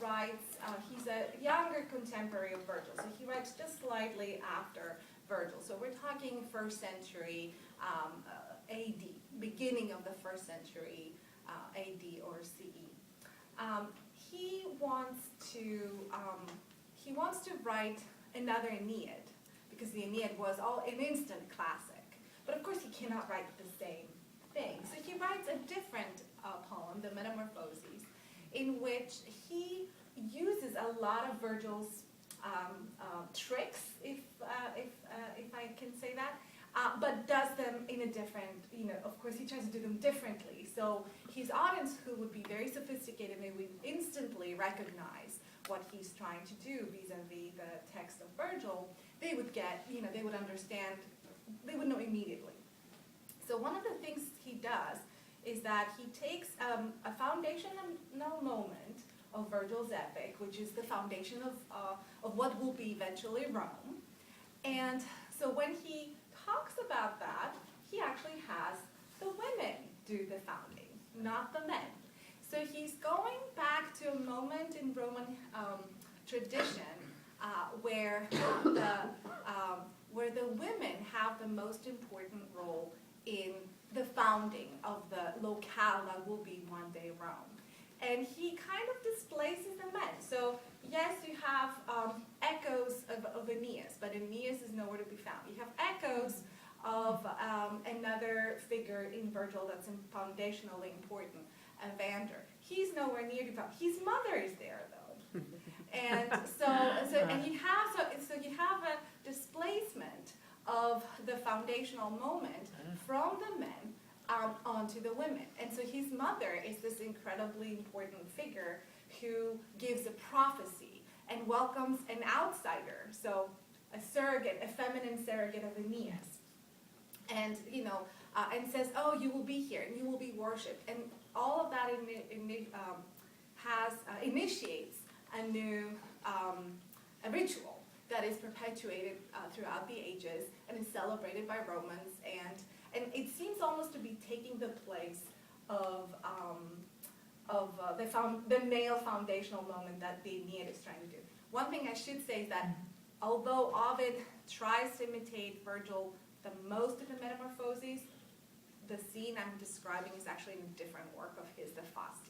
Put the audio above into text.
writes, he's a younger contemporary of Virgil, so he writes just slightly after Virgil. So we're talking 1st century AD, beginning of the 1st century AD or CE. He wants to write another Aeneid, because the Aeneid was an instant classic. But of course he cannot write the same thing. So he writes a different poem, the Metamorphoses, in which he uses a lot of Virgil's tricks, if I can say that, but does them in a different, of course he tries to do them differently. So his audience, who would be very sophisticated, they would instantly recognize what he's trying to do vis-a-vis the text of Virgil, they would get, they would understand, they would know immediately. So one of the things he does is that he takes a foundational moment of Virgil's epic, which is the foundation of what will be eventually Rome. And so when he talks about that, he actually has the women do the founding, not the men. So he's going back to a moment in Roman tradition where the women have the most important role in the founding of the locale that will be one day Rome. And he kind of displaces the men. So yes, you have echoes of Aeneas, but Aeneas is nowhere to be found. You have echoes of another figure in Virgil that's foundationally important, Evander. He's nowhere near to be found. His mother is there though. And you have a displacement of the foundational moment from the men onto the women. And so his mother is this incredibly important figure who gives a prophecy and welcomes an outsider, so a surrogate, a feminine surrogate of Aeneas. And, and says, oh, you will be here and you will be worshipped. And all of that initiates a new a ritual that is perpetuated throughout the ages and is celebrated by Romans, and it seems almost to be taking the place of the male foundational moment that the Aeneid is trying to do. One thing I should say is that although Ovid tries to imitate Virgil the most in the Metamorphoses, the scene I'm describing is actually in a different work of his, the Faust